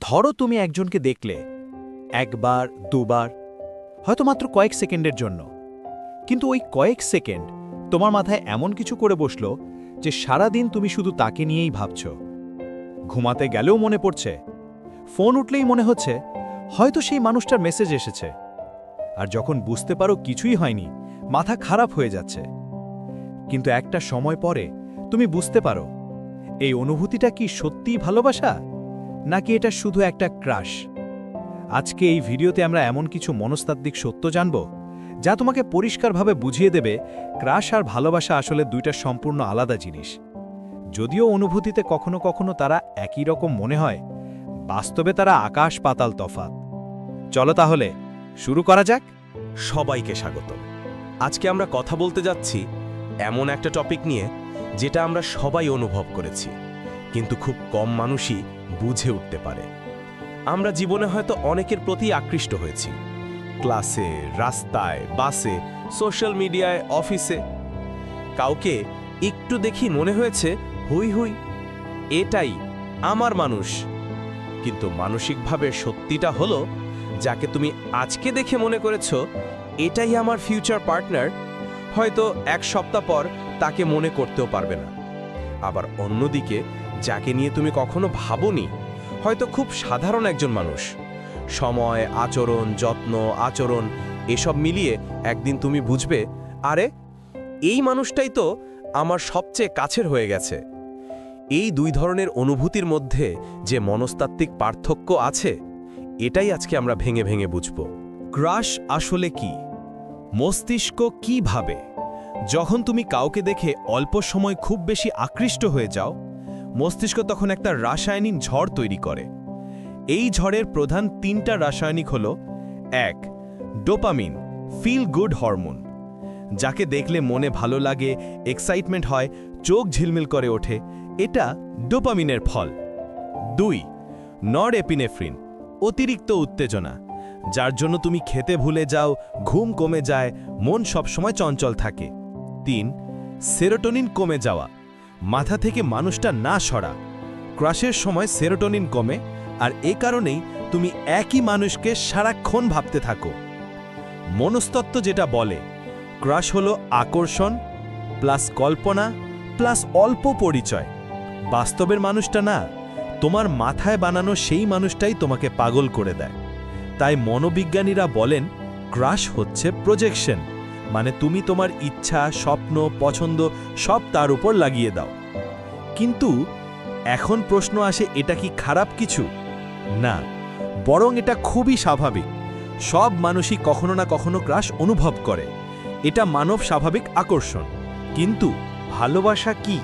ধরো তুমি একজনকে দেখলে, একবার দুবার, হয়তো মাত্র কয়েক সেকেন্ডের জন্য, কিন্তু ওই কয়েক সেকেন্ড তোমার মাথায় এমন কিছু করে বসলো যে সারাদিন তুমি শুধু তাকে নিয়েই ভাবছ। ঘুমাতে গেলেও মনে পড়ছে, ফোন উঠলেই মনে হচ্ছে হয়তো সেই মানুষটার মেসেজ এসেছে। আর যখন বুঝতে পারো কিছুই হয়নি, মাথা খারাপ হয়ে যাচ্ছে। কিন্তু একটা সময় পরে তুমি বুঝতে পারো এই অনুভূতিটা কি সত্যিই ভালোবাসা, নাকি এটা শুধু একটা ক্রাশ। আজকে এই ভিডিওতে আমরা এমন কিছু মনস্তাত্ত্বিক সত্য জানব যা তোমাকে পরিষ্কারভাবে বুঝিয়ে দেবে ক্রাশ আর ভালোবাসা আসলে দুইটা সম্পূর্ণ আলাদা জিনিস। যদিও অনুভূতিতে কখনো কখনো তারা একই রকম মনে হয়, বাস্তবে তারা আকাশ পাতাল তফাৎ। চলো তাহলে শুরু করা যাক। সবাইকে স্বাগত। আজকে আমরা কথা বলতে যাচ্ছি এমন একটা টপিক নিয়ে যেটা আমরা সবাই অনুভব করেছি, কিন্তু খুব কম মানুষই বুঝে উঠতে পারে। আমরা জীবনে হয়তো অনেকের প্রতি আকৃষ্ট হয়েছি, ক্লাসে, রাস্তায়, বাসে, সোশ্যাল মিডিয়ায়, অফিসে। কাউকে একটু দেখি মনে হয়েছে হুই হুই, এটাই আমার মানুষ। কিন্তু মানসিকভাবে সত্যিটা হলো, যাকে তুমি আজকে দেখে মনে করেছো এটাই আমার ফিউচার পার্টনার, হয়তো এক সপ্তাহ পর তাকে মনে করতেও পারবে না। আবার অন্যদিকে যাকে নিয়ে তুমি কখনো ভাবোনি, হয়তো খুব সাধারণ একজন মানুষ, সময়, আচরণ, যত্ন, আচরণ এসব মিলিয়ে একদিন তুমি বুঝবে, আরে এই মানুষটাই তো আমার সবচেয়ে কাছের হয়ে গেছে। এই দুই ধরনের অনুভূতির মধ্যে যে মনস্তাত্ত্বিক পার্থক্য আছে, এটাই আজকে আমরা ভেঙে ভেঙে বুঝব। ক্রাশ আসলে কি? মস্তিষ্ক কি ভাবে যখন তুমি কাউকে দেখে অল্প সময় খুব বেশি আকৃষ্ট হয়ে যাও? মস্তিষ্ক তখন একটা রাসায়নিক ঝড় তৈরি করে। এই ঝড়ের প্রধান তিনটা রাসায়নিক হল: 1. ডোপামিন, ফিল গুড হরমোন, যাকে দেখলে মনে ভালো লাগে, এক্সাইটমেন্ট হয়, চোখ ঝিলমিল করে ওঠে, এটা ডোপামিনের ফল। 2. নরএপিনেফ্রিন, অতিরিক্ত উত্তেজনা, যার জন্য তুমি খেতে ভুলে যাও, ঘুম কমে যায়, মন সবসময় চঞ্চল থাকে। 3. সেরোটোনিন কমে যাওয়া, মাথা থেকে মানুষটা না সরা। ক্রাশের সময় সেরোটোনিন কমে, আর এ কারণেই তুমি একই মানুষকে সারাক্ষণ ভাবতে থাকো। মনস্তত্ত্ব যেটা বলে, ক্রাশ হলো আকর্ষণ প্লাস কল্পনা প্লাস অল্প পরিচয়। বাস্তবের মানুষটা না, তোমার মাথায় বানানো সেই মানুষটাই তোমাকে পাগল করে দেয়। তাই মনোবিজ্ঞানীরা বলেন ক্রাশ হচ্ছে প্রজেকশন, মানে তুমি তোমার ইচ্ছা, স্বপ্ন, পছন্দ সব তার উপর লাগিয়ে দাও। কিন্তু এখন প্রশ্ন আসে, এটা কি খারাপ কিছু? না, বরং এটা খুবই স্বাভাবিক। সব মানুষই কখনো না কখনো ক্রাশ অনুভব করে, এটা মানব স্বাভাবিক আকর্ষণ। কিন্তু ভালোবাসা কি?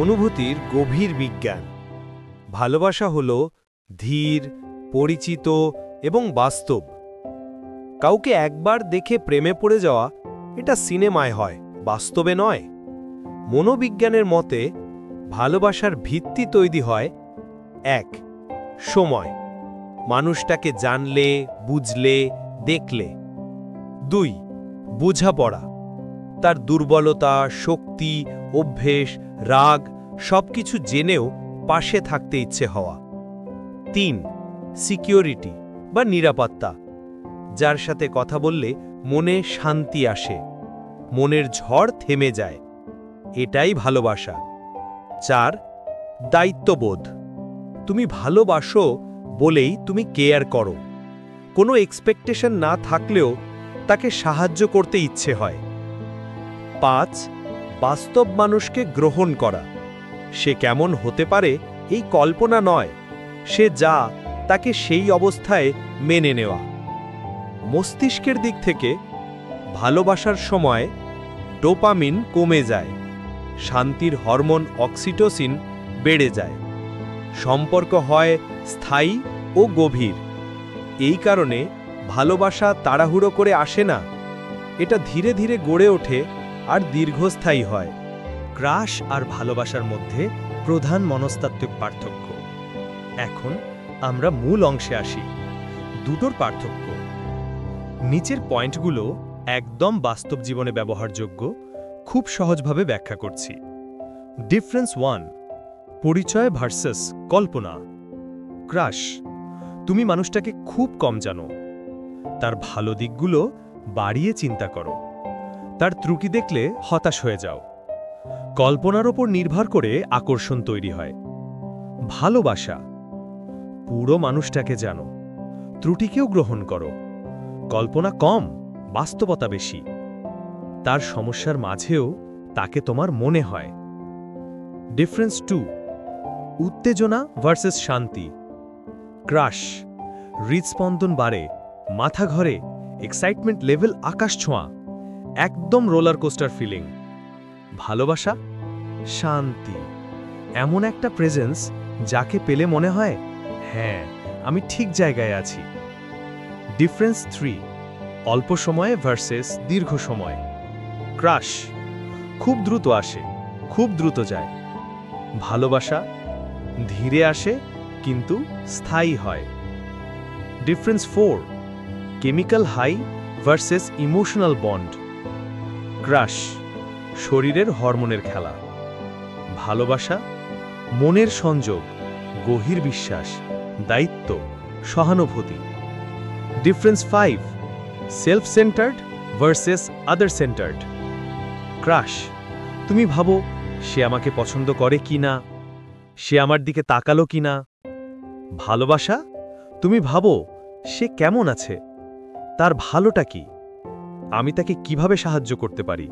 অনুভূতির গভীর বিজ্ঞান। ভালোবাসা হলো ধীর, পরিচিত এবং বাস্তব। কাউকে একবার দেখে প্রেমে পড়ে যাওয়া, এটা সিনেমায় হয়, বাস্তবে নয়। মনোবিজ্ঞানের মতে ভালোবাসার ভিত্তি তৈরি হয়: 1. সময়, মানুষটাকে জানলে, বুঝলে, দেখলে। 2. বোঝাপড়া, তার দুর্বলতা, শক্তি, অভ্যেস, রাগ সবকিছু জেনেও পাশে থাকতে ইচ্ছে হওয়া। 3. সিকিউরিটি বা নিরাপত্তা, যার সাথে কথা বললে মনে শান্তি আসে, মনের ঝড় থেমে যায়, এটাই ভালোবাসা। 4. দায়িত্ববোধ, তুমি ভালোবাসো বলেই তুমি কেয়ার করো, কোনো এক্সপেকটেশন না থাকলেও তাকে সাহায্য করতে ইচ্ছে হয়। 5. বাস্তব মানুষকে গ্রহণ করা, সে কেমন হতে পারে এই কল্পনা নয়, সে যা তাকে সেই অবস্থায় মেনে নেওয়া। মস্তিষ্কের দিক থেকে ভালোবাসার সময় ডোপামিন কমে যায়, শান্তির হরমোন অক্সিটোসিন বেড়ে যায়, সম্পর্ক হয় স্থায়ী ও গভীর। এই কারণে ভালোবাসা তাড়াহুড়ো করে আসে না, এটা ধীরে ধীরে গড়ে ওঠে আর দীর্ঘস্থায়ী হয়। ক্রাশ আর ভালোবাসার মধ্যে প্রধান মনস্তাত্ত্বিক পার্থক্য। এখন আমরা মূল অংশে আসি, দুটোর পার্থক্য। নিচের পয়েন্টগুলো একদম বাস্তব জীবনে ব্যবহারযোগ্য, খুব সহজভাবে ব্যাখ্যা করছি। ডিফারেন্স 1, পরিচয় ভার্সাস কল্পনা। ক্রাশ, তুমি মানুষটাকে খুব কম জানো। তার ভালো দিকগুলো বাড়িয়ে চিন্তা করো, তার ত্রুটি দেখলে হতাশ হয়ে যাও। কল্পনার ওপর নির্ভর করে আকর্ষণ তৈরি হয়। ভালোবাসা, পুরো মানুষটাকে জানো, ত্রুটিকেও গ্রহণ করো। কল্পনা কম, বাস্তবতা বেশি। তার সমস্যার মাঝেও তাকে তোমার মনে হয়। ডিফারেন্স 2, উত্তেজনা ভার্সেস শান্তি। ক্রাশ, হৃদস্পন্দন বাড়ে, মাথা ঘরে, এক্সাইটমেন্ট লেভেল আকাশ ছোঁয়া, একদম রোলার কোস্টার ফিলিং। ভালোবাসা, শান্তি, এমন একটা প্রেজেন্স যাকে পেলে মনে হয় হ্যাঁ, আমি ঠিক জায়গায় আছি। ডিফারেন্স 3, অল্প সময়ে ভার্সেস দীর্ঘ সময়। ক্রাশ, খুব দ্রুত আসে, খুব দ্রুত যায়। ভালোবাসা, ধীরে আসে কিন্তু স্থায়ী হয়। Difference 4, chemical high versus emotional bond. Crush, শরীরের হরমোনের খেলা। ভালোবাসা, মনের সংযোগ, গভীর বিশ্বাস, দায়িত্ব, সহানুভূতি। ডিফারেন্স 5, সেলফ সেন্টার্ড ভার্সেস আদার সেন্টার্ড। ক্রাশ, তুমি ভাবো সে আমাকে পছন্দ করে কি না, সে আমার দিকে তাকালো কি না। ভালোবাসা, তুমি ভাবো সে কেমন আছে, তার ভালোটা কি, আমি তাকে কিভাবে সাহায্য করতে পারি।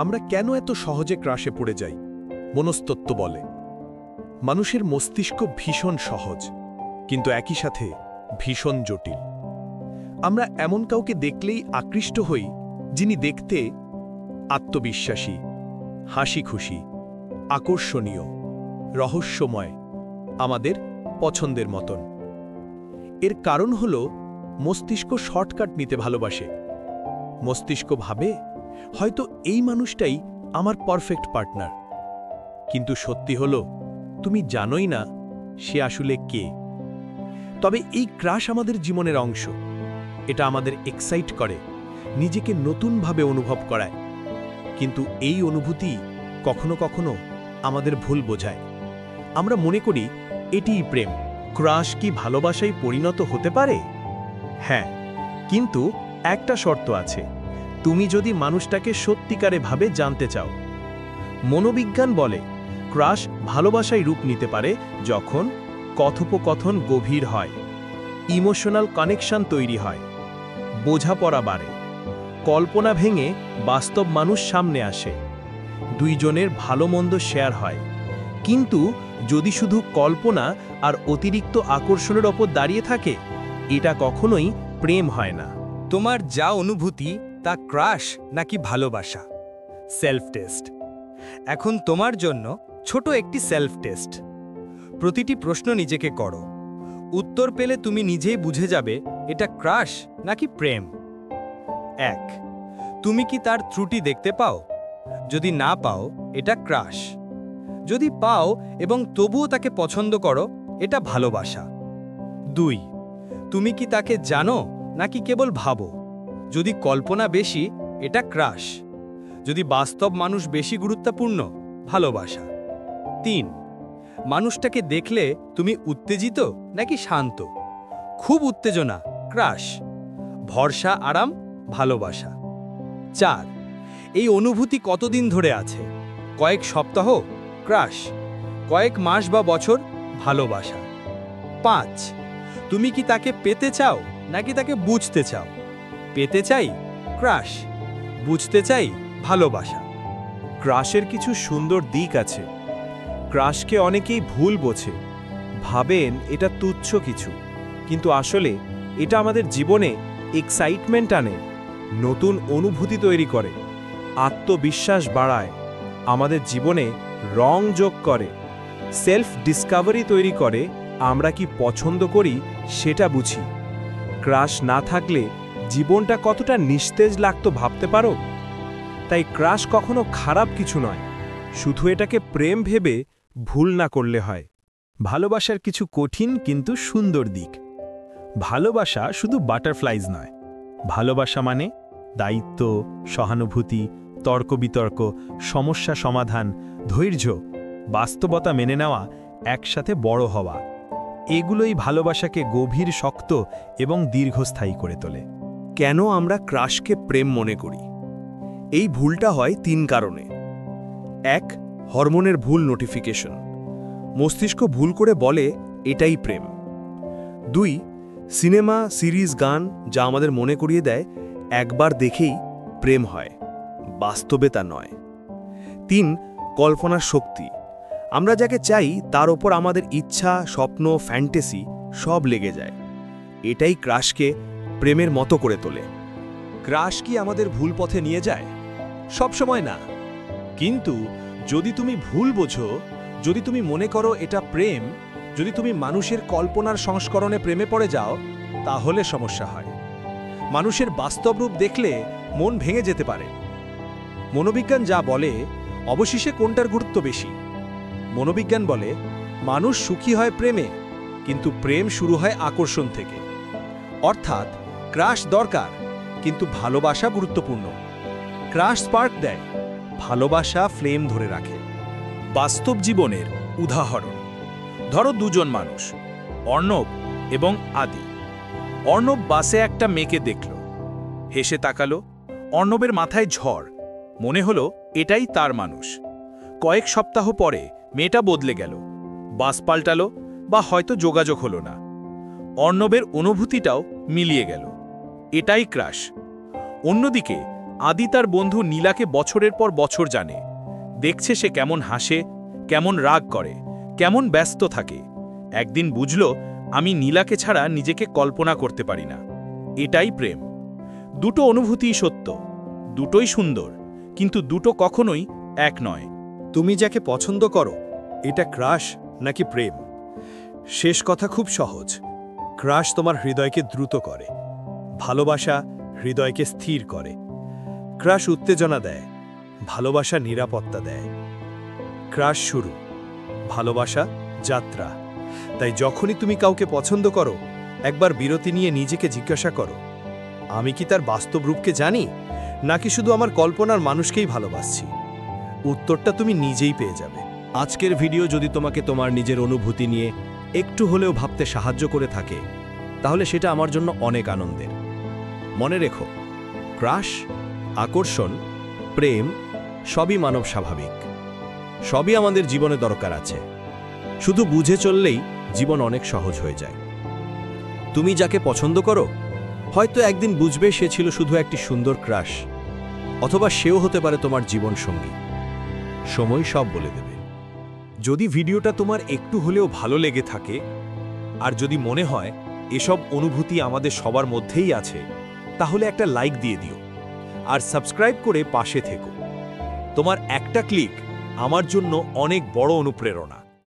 আমরা কেন এত সহজে ক্রাশে পড়ে যাই? মনস্তত্ত্ব বলে মানুষের মস্তিষ্ক ভীষণ সহজ, কিন্তু একই সাথে ভীষণ জটিল। আমরা এমন কাউকে দেখলেই আকৃষ্ট হই যিনি দেখতে আত্মবিশ্বাসী, হাসি খুশি, আকর্ষণীয়, রহস্যময়, আমাদের পছন্দের মতন। এর কারণ হল মস্তিষ্ক শর্টকাট নিতে ভালোবাসে। মস্তিষ্ক ভাবে হয়তো এই মানুষটাই আমার পারফেক্ট পার্টনার, কিন্তু সত্যি হল তুমি জানোই না সে আসলে কে। তবে এই ক্রাশ আমাদের জীবনের অংশ। এটা আমাদের এক্সাইট করে, নিজেকে নতুনভাবে অনুভব করায়। কিন্তু এই অনুভূতি কখনো কখনো আমাদের ভুল বোঝায়। আমরা মনে করি এটিই প্রেম। ক্রাশ কি ভালোবাসায় পরিণত হতে পারে? হ্যাঁ, কিন্তু একটা শর্ত আছে। তুমি যদি মানুষটাকে সত্যিকারে ভাবে জানতে চাও। মনোবিজ্ঞান বলে ক্রাশ ভালোবাসায় রূপ নিতে পারে যখন কথোপকথন গভীর হয়, ইমোশনাল কানেকশন তৈরি হয়, বোঝাপড়া বাড়ে, কল্পনা ভেঙে বাস্তব মানুষ সামনে আসে, দুইজনের ভালো মন্দ শেয়ার হয়। কিন্তু যদি শুধু কল্পনা আর অতিরিক্ত আকর্ষণের ওপর দাঁড়িয়ে থাকে, এটা কখনোই প্রেম হয় না। তোমার যা অনুভূতি তা ক্রাশ নাকি ভালোবাসা? Self test. এখন তোমার জন্য ছোট একটি সেলফ টেস্ট। প্রতিটি প্রশ্ন নিজেকে করো, উত্তর পেলে তুমি নিজেই বুঝে যাবে এটা ক্রাশ নাকি প্রেম। 1, তুমি কি তার ত্রুটি দেখতে পাও? যদি না পাও, এটা ক্রাশ। যদি পাও এবং তবুও তাকে পছন্দ করো, এটা ভালোবাসা। 2, তুমি কি তাকে জানো নাকি কেবল ভাবো? যদি কল্পনা বেশি, এটা ক্রাশ। যদি বাস্তব মানুষ বেশি গুরুত্বপূর্ণ, ভালোবাসা। 3, মানুষটাকে দেখলে তুমি উত্তেজিত নাকি শান্ত? খুব উত্তেজনা, ক্রাশ। ভরসা, আরাম, ভালোবাসা। 4, এই অনুভূতি কতদিন ধরে আছে? কয়েক সপ্তাহ, ক্রাশ। কয়েক মাস বা বছর, ভালোবাসা। 5, তুমি কি তাকে পেতে চাও নাকি তাকে বুঝতে চাও? পেতে চাই, ক্রাশ। বুঝতে চাই, ভালোবাসা। ক্রাশের কিছু সুন্দর দিক আছে। ক্রাশকে অনেকেই ভুল বোঝে, ভাবেন এটা তুচ্ছ কিছু, কিন্তু আসলে এটা আমাদের জীবনে এক্সাইটমেন্ট আনে, নতুন অনুভূতি তৈরি করে, আত্মবিশ্বাস বাড়ায়, আমাদের জীবনে রং যোগ করে, সেলফ ডিসকভারি তৈরি করে। আমরা কি পছন্দ করি সেটা বুঝি। ক্রাশ না থাকলে জীবনটা কতটা নিস্তেজ লাগতো ভাবতে পারো? তাই ক্রাশ কখনো খারাপ কিছু নয়, শুধু এটাকে প্রেম ভেবে ভুল না করলে হয়। ভালোবাসার কিছু কঠিন কিন্তু সুন্দর দিক। ভালোবাসা শুধু বাটারফ্লাইজ নয়। ভালোবাসা মানে দায়িত্ব, সহানুভূতি, তর্ক বিতর্ক, সমস্যা সমাধান, ধৈর্য, বাস্তবতা মেনে নেওয়া, একসাথে বড় হওয়া। এগুলোই ভালোবাসাকে গভীর, শক্ত এবং দীর্ঘস্থায়ী করে তোলে। কেন আমরা ক্রাশকে প্রেম মনে করি? এই ভুলটা হয় 3 কারণে। 1. হরমোনের ভুল নোটিফিকেশন। মস্তিষ্ক ভুল করে বলে এটাই প্রেম। 2. সিনেমা, সিরিজ, গান যা আমাদের মনে করিয়ে দেয় একবার দেখেই প্রেম হয়, বাস্তবে তা নয়। 3. কল্পনার শক্তি। আমরা যাকে চাই তার ওপর আমাদের ইচ্ছা, স্বপ্ন, ফ্যান্টাসি সব লেগে যায়। এটাই ক্রাশকে প্রেমের মতো করে তোলে। ক্রাশ কি আমাদের ভুল পথে নিয়ে যায়? সবসময় না। কিন্তু যদি তুমি ভুল বোঝো, যদি তুমি মনে করো এটা প্রেম, যদি তুমি মানুষের কল্পনার সংস্করণে প্রেমে পড়ে যাও, তাহলে সমস্যা হয়। মানুষের বাস্তব রূপ দেখলে মন ভেঙে যেতে পারে। মনোবিজ্ঞান যা বলে, অবশেষে কোনটার গুরুত্ব বেশি? মনোবিজ্ঞান বলে মানুষ সুখী হয় প্রেমে, কিন্তু প্রেম শুরু হয় আকর্ষণ থেকে। অর্থাৎ ক্রাশ দরকার, কিন্তু ভালোবাসা গুরুত্বপূর্ণ। ক্রাশ স্পার্ক দেয়, ভালোবাসা ফ্লেম ধরে রাখে। বাস্তব জীবনের উদাহরণ ধরো, 2 জন মানুষ, অর্ণব এবং আদি। অর্ণব বাসে একটা মেয়েকে দেখল, হেসে তাকালো। অর্ণবের মাথায় ঝড়, মনে হলো এটাই তার মানুষ। কয়েক সপ্তাহ পরে মেয়েটা বদলে গেল, বাস পাল্টালো বা হয়তো যোগাযোগ হলো না। অর্ণবের অনুভূতিটাও মিলিয়ে গেল। এটাই ক্রাশ। অন্যদিকে আদি তার বন্ধু নীলাকে বছরের পর বছর জানে, দেখছে সে কেমন হাসে, কেমন রাগ করে, কেমন ব্যস্ত থাকে। একদিন বুঝল, আমি নীলাকে ছাড়া নিজেকে কল্পনা করতে পারি না। এটাই প্রেম। দুটো অনুভূতিই সত্য, দুটোই সুন্দর, কিন্তু দুটো কখনোই এক নয়। তুমি যাকে পছন্দ করো, এটা ক্রাশ নাকি প্রেম? শেষ কথা খুব সহজ। ক্রাশ তোমার হৃদয়কে দ্রুত করে, ভালোবাসা হৃদয়কে স্থির করে। ক্রাশ উত্তেজনা দেয়, ভালোবাসা নিরাপত্তা দেয়। ক্রাশ শুরু, ভালোবাসা যাত্রা। তাই যখনই তুমি কাউকে পছন্দ করো, একবার বিরতি নিয়ে নিজেকে জিজ্ঞাসা করো, আমি কি তার বাস্তব রূপকে জানি, নাকি শুধু আমার কল্পনার মানুষকেই ভালোবাসছি? উত্তরটা তুমি নিজেই পেয়ে যাবে। আজকের ভিডিও যদি তোমাকে তোমার নিজের অনুভূতি নিয়ে একটু হলেও ভাবতে সাহায্য করে থাকে, তাহলে সেটা আমার জন্য অনেক আনন্দের। মনে রেখো, ক্রাশ, আকর্ষণ, প্রেম সবই মানব স্বাভাবিক। সবই আমাদের জীবনে দরকার আছে। শুধু বুঝে চললেই জীবন অনেক সহজ হয়ে যায়। তুমি যাকে পছন্দ করো, হয়তো একদিন বুঝবে সে ছিল শুধু একটি সুন্দর ক্রাশ, অথবা সেও হতে পারে তোমার জীবন সঙ্গী। সময় সব বলে দেবে। যদি ভিডিওটা তোমার একটু হলেও ভালো লেগে থাকে, আর যদি মনে হয় এসব অনুভূতি আমাদের সবার মধ্যেই আছে, তাহলে একটা লাইক দিয়ে দিও আর সাবস্ক্রাইব করে পাশে থেকো। তোমার একটা ক্লিক আমার জন্য অনেক বড় অনুপ্রেরণা।